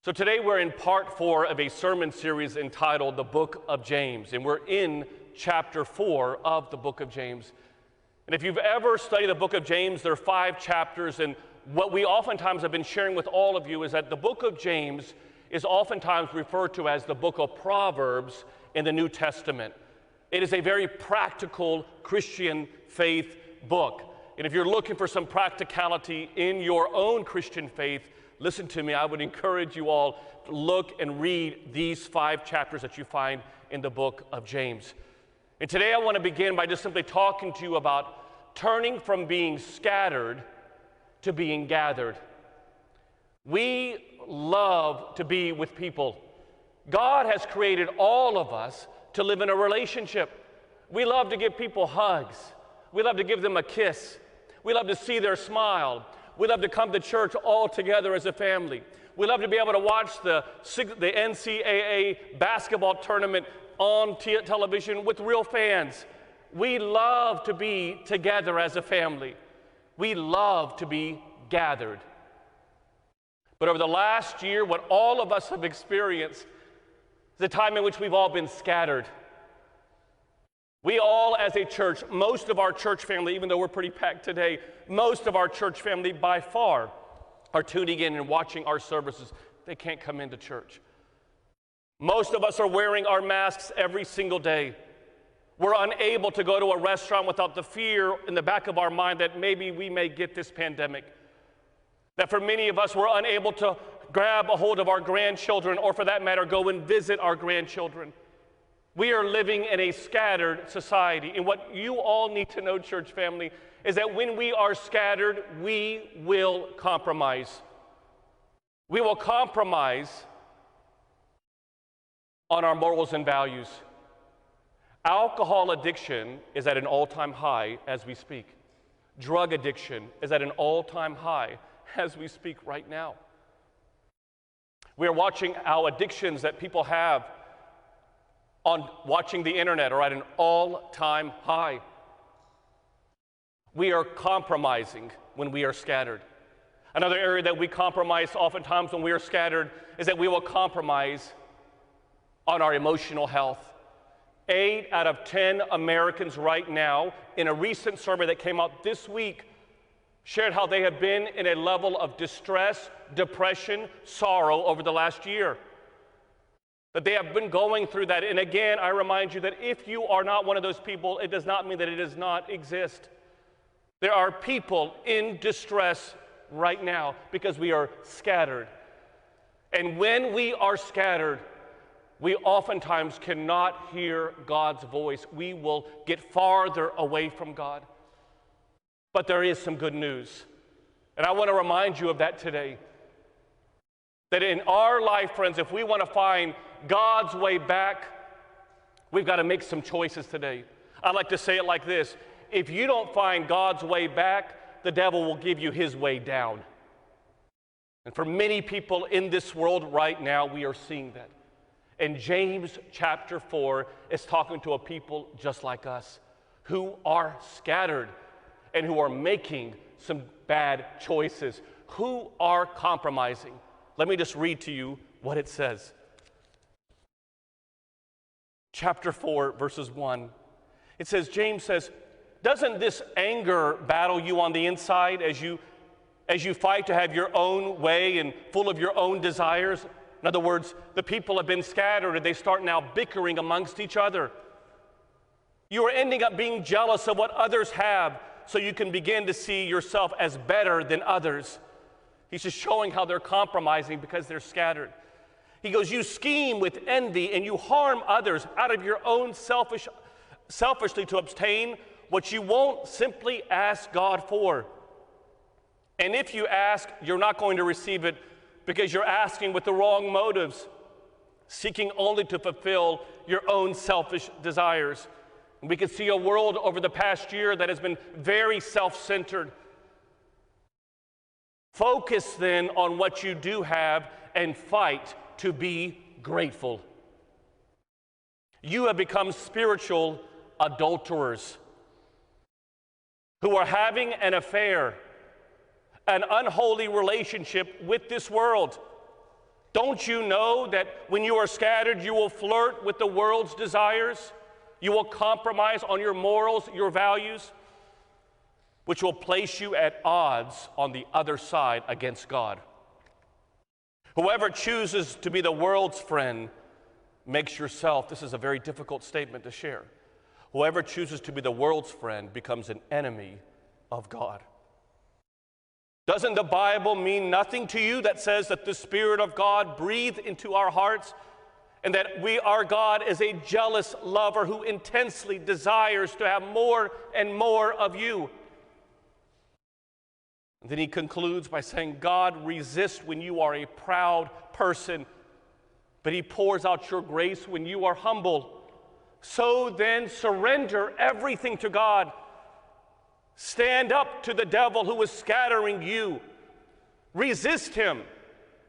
So today we're in part 4 of a sermon series entitled The Book of James, and we're in chapter 4 of the book of James. And if you've ever studied the book of James, there are 5 chapters, and what we oftentimes have been sharing with all of you is that the book of James is oftentimes referred to as the book of Proverbs in the New Testament. It is a very practical Christian faith book. And if you're looking for some practicality in your own Christian faith, listen to me, I would encourage you all to look and read these 5 chapters that you find in the book of James. And today I want to begin by just simply talking to you about turning from being scattered to being gathered. We love to be with people. God has created all of us to live in a relationship. We love to give people hugs. We love to give them a kiss. We love to see their smile. We love to come to church all together as a family. We love to be able to watch the NCAA basketball tournament on television with real fans. We love to be together as a family. We love to be gathered. But over the last year, what all of us have experienced is a time in which we've all been scattered. We all, as a church, most of our church family, even though we're pretty packed today, most of our church family by far are tuning in and watching our services. They can't come into church. Most of us are wearing our masks every single day. We're unable to go to a restaurant without the fear in the back of our mind that maybe we may get this pandemic. That for many of us, we're unable to grab a hold of our grandchildren, or for that matter, go and visit our grandchildren. We are living in a scattered society. And what you all need to know, church family, is that when we are scattered, we will compromise. We will compromise on our morals and values. Alcohol addiction is at an all-time high as we speak. Drug addiction is at an all-time high as we speak right now. We are watching how addictions that people have on watching the internet are at an all-time high. We are compromising when we are scattered. Another area that we compromise oftentimes when we are scattered is that we will compromise on our emotional health. 8 out of 10 Americans right now, in a recent survey that came out this week, shared how they have been in a level of distress, depression, sorrow over the last year. That they have been going through that. And again, I remind you that if you are not one of those people, it does not mean that it does not exist. There are people in distress right now because we are scattered. And when we are scattered, we oftentimes cannot hear God's voice. We will get farther away from God. But there is some good news. And I want to remind you of that today. That in our life, friends, if we want to find God's way back, we've got to make some choices today. I like to say it like this: if you don't find God's way back, the devil will give you his way down. And for many people in this world right now, we are seeing that. And James chapter 4 is talking to a people just like us who are scattered and who are making some bad choices, who are compromising. Let me just read to you what it says. Chapter 4, verses 1. It says, James says, doesn't this anger battle you on the inside as you fight to have your own way and full of your own desires? In other words, the people have been scattered and they start now bickering amongst each other. You are ending up being jealous of what others have so you can begin to see yourself as better than others. He's just showing how they're compromising because they're scattered. He goes, you scheme with envy and you harm others out of your own selfishly to obtain what you won't simply ask God for. And if you ask, you're not going to receive it because you're asking with the wrong motives, seeking only to fulfill your own selfish desires. And we can see a world over the past year that has been very self-centered. Focus then on what you do have and fight to be grateful. You have become spiritual adulterers who are having an affair, an unholy relationship with this world. Don't you know that when you are scattered, you will flirt with the world's desires? You will compromise on your morals, your values, which will place you at odds on the other side against God. Whoever chooses to be the world's friend makes yourself, this is a very difficult statement to share, whoever chooses to be the world's friend becomes an enemy of God. Doesn't the Bible mean nothing to you that says that the Spirit of God breathed into our hearts and that our God is a jealous lover who intensely desires to have more and more of you? And then he concludes by saying, God resists when you are a proud person, but he pours out your grace when you are humble. So then surrender everything to God. Stand up to the devil who is scattering you. Resist him,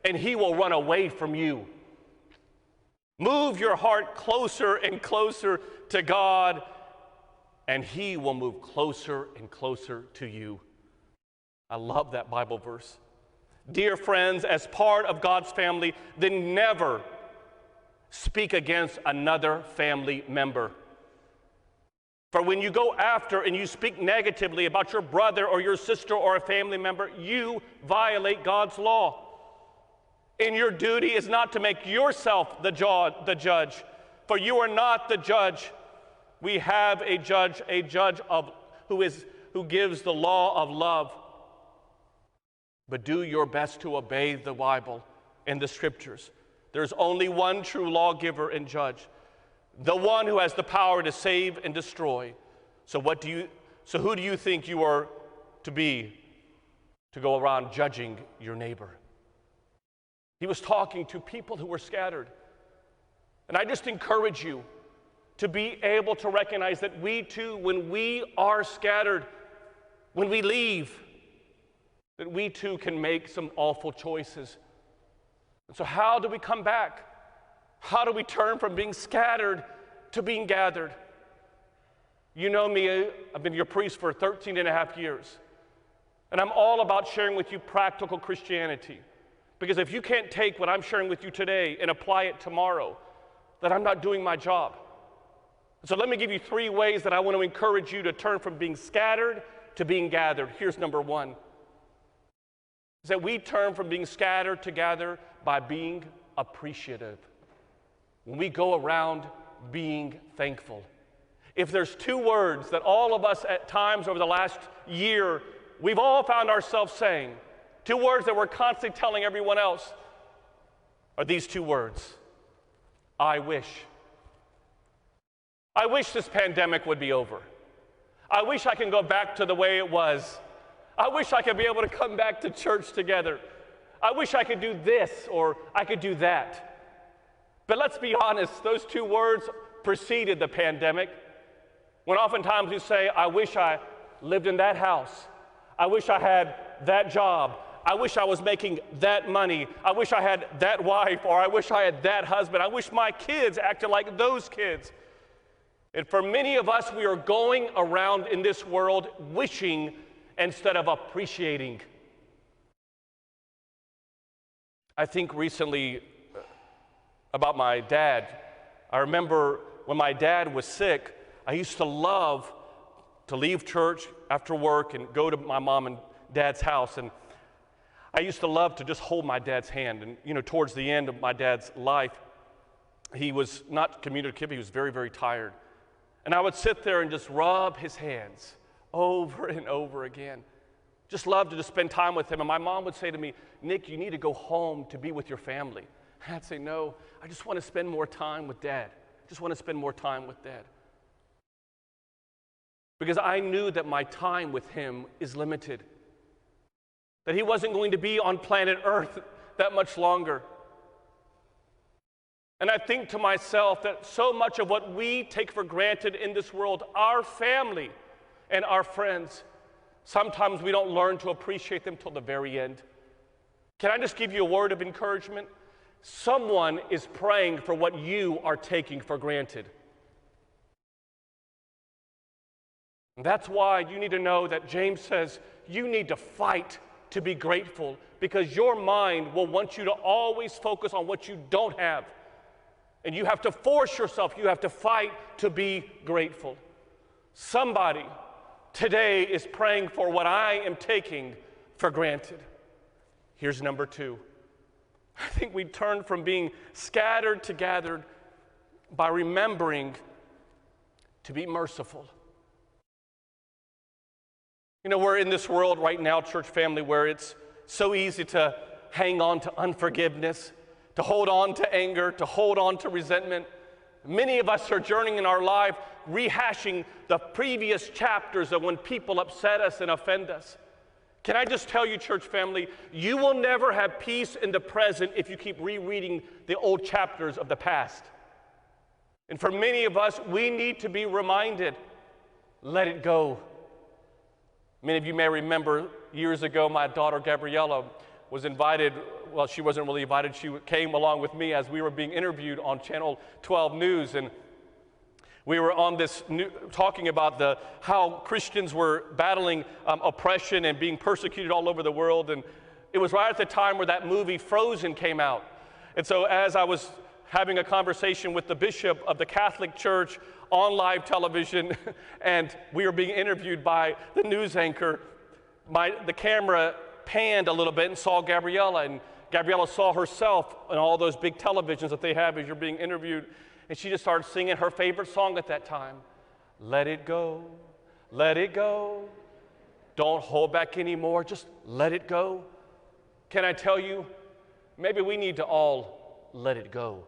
and he will run away from you. Move your heart closer and closer to God, and he will move closer and closer to you. I love that Bible verse. Dear friends, as part of God's family, then never speak against another family member. For when you go after and you speak negatively about your brother or your sister or a family member, you violate God's law. And your duty is not to make yourself the judge, for you are not the judge. We have a judge who gives the law of love. But do your best to obey the Bible and the Scriptures. There's only one true lawgiver and judge, the one who has the power to save and destroy. So who do you think you are to be to go around judging your neighbor? He was talking to people who were scattered. And I just encourage you to be able to recognize that we too, when we are scattered, when we leave, that we too can make some awful choices. And so how do we come back? How do we turn from being scattered to being gathered? You know me, I've been your priest for 13 and a half years. And I'm all about sharing with you practical Christianity. Because if you can't take what I'm sharing with you today and apply it tomorrow, then I'm not doing my job. So let me give you 3 ways that I want to encourage you to turn from being scattered to being gathered. Here's number 1. Is that we turn from being scattered to gather by being appreciative. When we go around being thankful. If there's 2 words that all of us at times over the last year, we've all found ourselves saying, 2 words that we're constantly telling everyone else, are these 2 words. I wish. I wish this pandemic would be over. I wish I can go back to the way it was. I wish I could be able to come back to church together. I wish I could do this or I could do that. But let's be honest, those 2 words preceded the pandemic. When oftentimes you say, I wish I lived in that house. I wish I had that job. I wish I was making that money. I wish I had that wife, or I wish I had that husband. I wish my kids acted like those kids. And for many of us, we are going around in this world wishing instead of appreciating. I think recently about my dad. I remember when my dad was sick, I used to love to leave church after work and go to my mom and dad's house. And I used to love to just hold my dad's hand. And, towards the end of my dad's life, he was not communicative. He was very, very tired. And I would sit there and just rub his hands over and over again. Just loved to just spend time with him. And my mom would say to me, Nick, you need to go home to be with your family. And I'd say, no, I just want to spend more time with Dad. Just want to spend more time with Dad. Because I knew that my time with him is limited. That he wasn't going to be on planet Earth that much longer. And I think to myself that so much of what we take for granted in this world, our family and our friends, sometimes we don't learn to appreciate them till the very end. Can I just give you a word of encouragement? Someone is praying for what you are taking for granted. And that's why you need to know that James says you need to fight to be grateful, because your mind will want you to always focus on what you don't have. And you have to force yourself, you have to fight to be grateful. Somebody today is praying for what I am taking for granted. Here's number 2. I think we turn from being scattered to gathered by remembering to be merciful. You know, we're in this world right now, church family, where it's so easy to hang on to unforgiveness, to hold on to anger, to hold on to resentment. Many of us are journeying in our life rehashing the previous chapters of when people upset us and offend us. Can I just tell you, church family, you will never have peace in the present if you keep rereading the old chapters of the past. And for many of us, we need to be reminded, let it go. Many of you may remember years ago, my daughter Gabriella was invited. Well, she wasn't really invited. She came along with me as we were being interviewed on Channel 12 News. And we were on this talking about how Christians were battling oppression and being persecuted all over the world. And it was right at the time where that movie Frozen came out. And so as I was having a conversation with the bishop of the Catholic Church on live television, and we were being interviewed by the news anchor, the camera panned a little bit and saw Gabriella, and Gabriella saw herself on all those big televisions that they have as you're being interviewed, and she just started singing her favorite song at that time, let it go, don't hold back anymore, just let it go. Can I tell you, maybe we need to all let it go.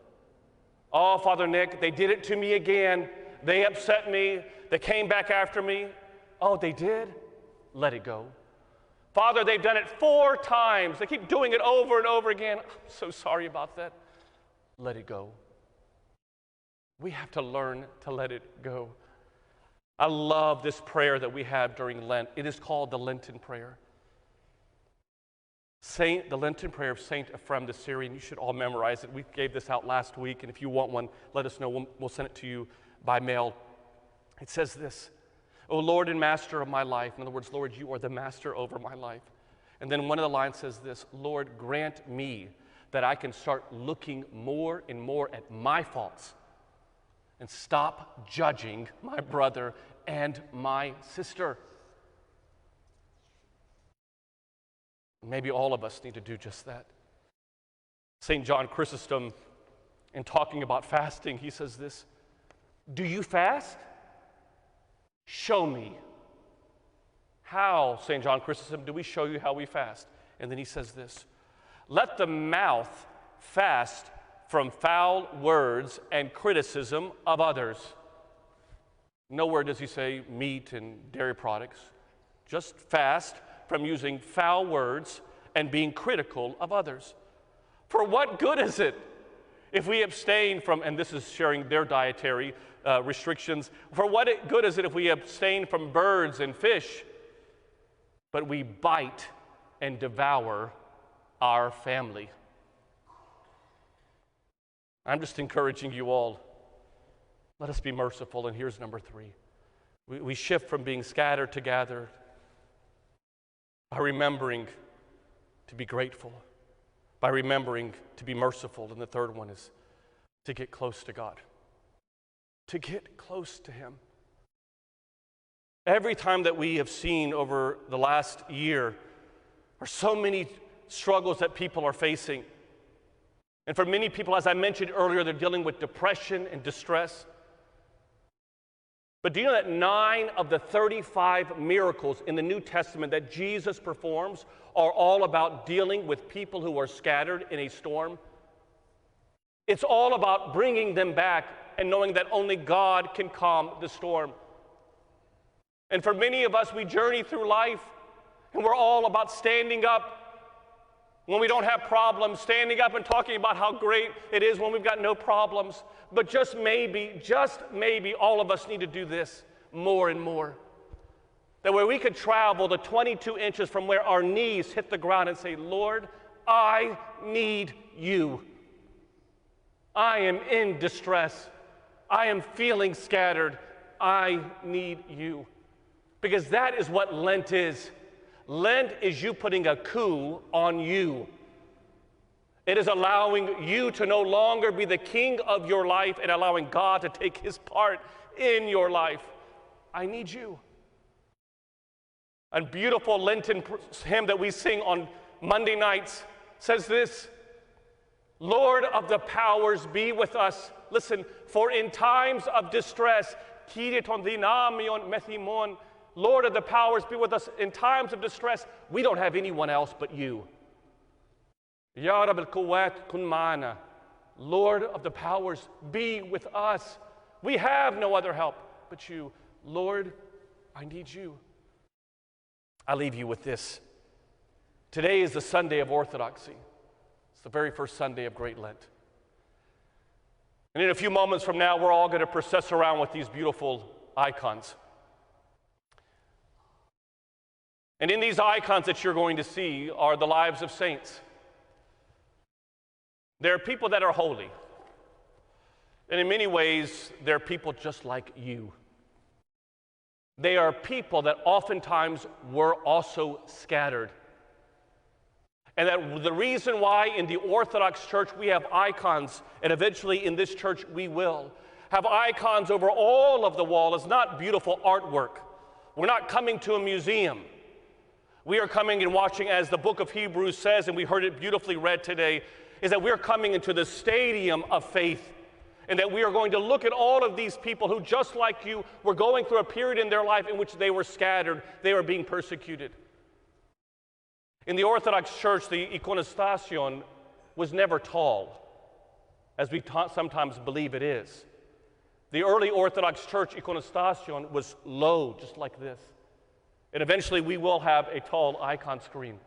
Oh, Father Nick, they did it to me again. They upset me. They came back after me. Oh, they did? Let it go. Father, they've done it 4 times. They keep doing it over and over again. I'm so sorry about that. Let it go. We have to learn to let it go. I love this prayer that we have during Lent. It is called the Lenten Prayer. The Lenten Prayer of Saint Ephrem the Syrian. You should all memorize it. We gave this out last week, and if you want one, let us know. We'll send it to you by mail. It says this, O Lord and Master of my life. In other words, Lord, you are the master over my life. And then one of the lines says this, Lord, grant me that I can start looking more and more at my faults and stop judging my brother and my sister. Maybe all of us need to do just that. St. John Chrysostom, in talking about fasting, he says this, do you fast? Show me. How, St. John Chrysostom, do we show you how we fast? And then he says this, let the mouth fast from foul words and criticism of others. Nowhere does he say meat and dairy products. Just fast from using foul words and being critical of others. For what good is it if we abstain from, and this is sharing their dietary restrictions, for what good is it if we abstain from birds and fish, but we bite and devour our family? I'm just encouraging you all, let us be merciful. And here's number 3. We shift from being scattered to gathered by remembering to be grateful, by remembering to be merciful. And the third one is to get close to God, to get close to Him. Every time that we have seen over the last year are so many struggles that people are facing. And for many people, as I mentioned earlier, they're dealing with depression and distress. But do you know that 9 of the 35 miracles in the New Testament that Jesus performs are all about dealing with people who are scattered in a storm? It's all about bringing them back and knowing that only God can calm the storm. And for many of us, we journey through life and we're all about standing up when we don't have problems, standing up and talking about how great it is when we've got no problems. But just maybe, all of us need to do this more and more. That way we could travel the 22 inches from where our knees hit the ground and say, Lord, I need you. I am in distress. I am feeling scattered. I need you. Because that is what Lent is. Lent is you putting a coup on you. It is allowing you to no longer be the king of your life and allowing God to take his part in your life. I need you. A beautiful Lenten hymn that we sing on Monday nights says this: Lord of the powers, be with us. Listen, for in times of distress, Lord of the powers, be with us. In times of distress, we don't have anyone else but you. Lord of the powers, be with us. We have no other help but you. Lord, I need you. I leave you with this. Today is the Sunday of Orthodoxy. It's the very first Sunday of Great Lent. And in a few moments from now, we're all going to process around with these beautiful icons. And in these icons that you're going to see are the lives of saints. There are people that are holy. And in many ways, they're people just like you. They are people that oftentimes were also scattered. And that the reason why in the Orthodox Church we have icons, and eventually in this church we will have icons over all of the wall, is not beautiful artwork. We're not coming to a museum. We are coming and watching, as the book of Hebrews says, and we heard it beautifully read today, is that we're coming into the stadium of faith, and that we are going to look at all of these people who, just like you, were going through a period in their life in which they were scattered, they were being persecuted. In the Orthodox Church, the iconostation was never tall, as we sometimes believe it is. The early Orthodox Church iconostation was low, just like this. And eventually we will have a tall icon screen.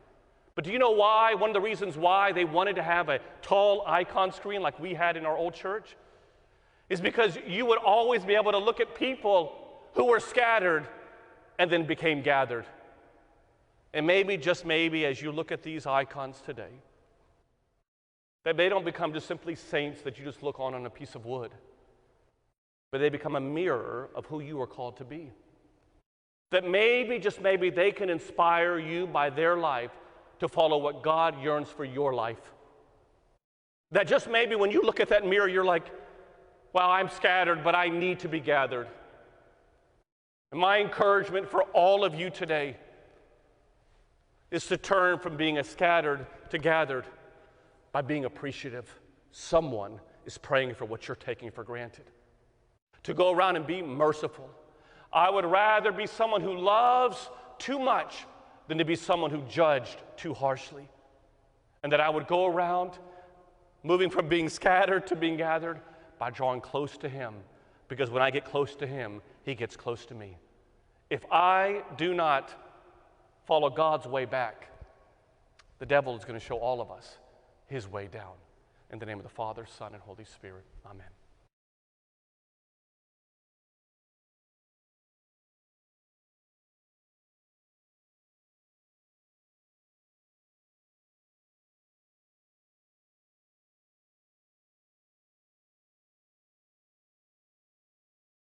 But do you know why? One of the reasons why they wanted to have a tall icon screen like we had in our old church is because you would always be able to look at people who were scattered and then became gathered. And maybe, just maybe, as you look at these icons today, that they don't become just simply saints that you just look on a piece of wood, but they become a mirror of who you are called to be. That maybe, just maybe, they can inspire you by their life to follow what God yearns for your life. That just maybe when you look at that mirror, you're like, wow, I'm scattered, but I need to be gathered. And my encouragement for all of you today is to turn from being a scattered to gathered by being appreciative. Someone is praying for what you're taking for granted. To go around and be merciful. I would rather be someone who loves too much than to be someone who judged too harshly. And that I would go around moving from being scattered to being gathered by drawing close to him. Because when I get close to him, he gets close to me. If I do not follow God's way back, the devil is going to show all of us his way down. In the name of the Father, Son, and Holy Spirit, amen.